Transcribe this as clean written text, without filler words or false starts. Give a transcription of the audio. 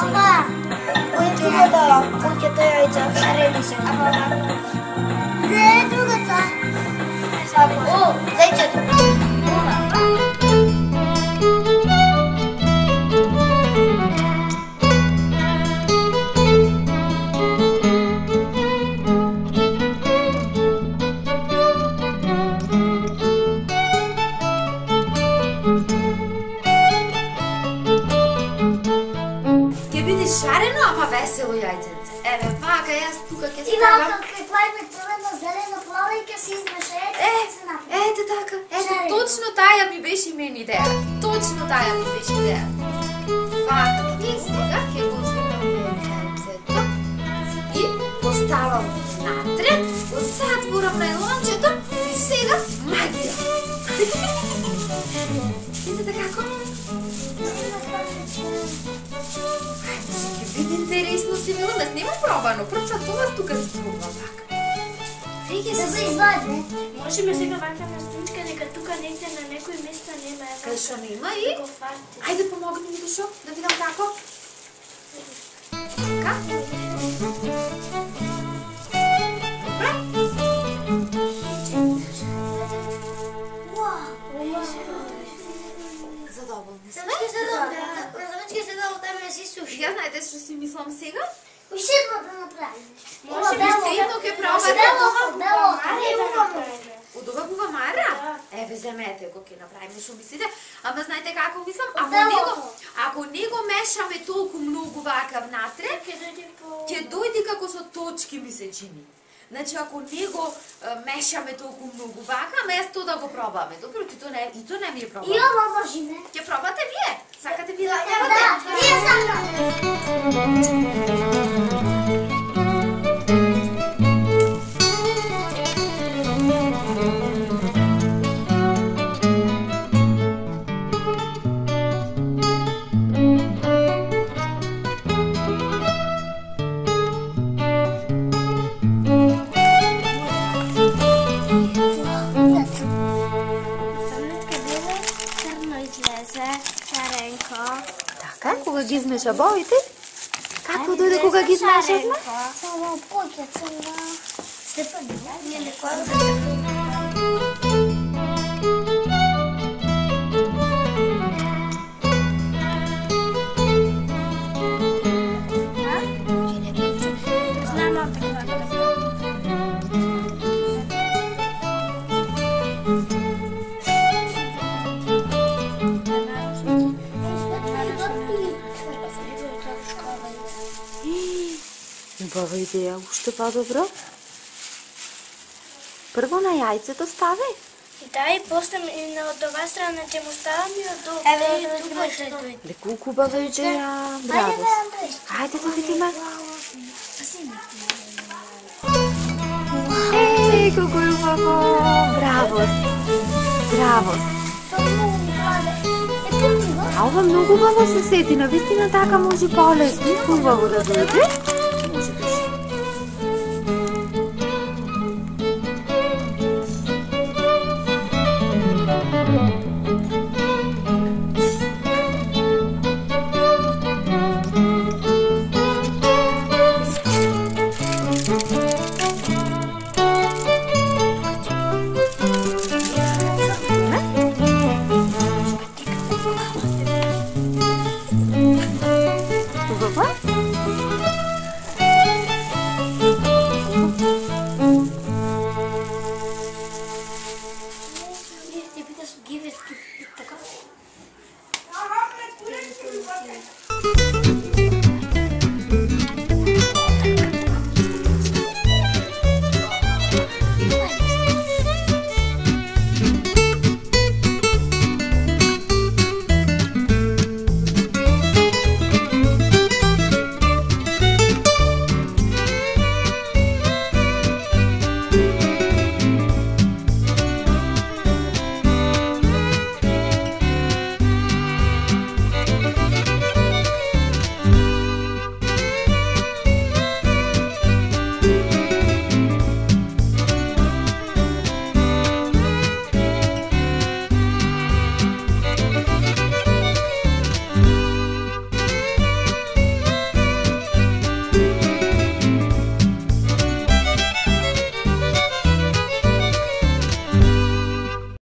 Мама, којќето јајца, шарени се. Не, другата. О, зајчето. Шарено, ама весело јајценце. Еве, вака, јас тука ќе ставам. И вака, кај правиме црвено, зелено, плаво и ќе се измеша. Ете така. Ето, точно таа ми беше и мене идеја. Точно таа ми беше идеја. Вака, и сега ќе го узимам јајценцето и поставам натре, го затворам најлончето и сега магија. Видите како? Интересно си било, не снимам пробано, прв пат со вас тука си пробам така. Реги се се извади. Можеме сега вака на страничка, нека тука негде на некој место нема. Кај шо нема и? Ајде помогни ми Душо, да видам како. Така? Задоволни сме? Ја знаете што си мислам сега? Уште едно да направиме. Може би едно ќе пробате. Удова бува мара? Еве, земете го ќе направиме што мислите. Ама знаете како мислам? Ако не го мешаме толку многу вака внатре, ќе дојде како со точки ми се чини. Значи, ако не го мешаме толку многу вака, место да го пробаме. Добро, и то не ми е пробано. И ова можеме. Ќе пробате вие? Сакате ви да пробате? Да, ние сакаме. Така, кога ги измеша боите? Како дојде кога ги измешавме? Само покет на степени. Не лекоја Убава идеја, уште по-добро. Прво на јајцето стави. Да, и после на друга страна ќе му ставам и од тука ќе дојде. Леку убава идеја, браво. Хајде да видиме. Колку е убаво. Браво. Браво. А ова многу убаво се сети, навистина така може полесно и убаво да дојде. Така.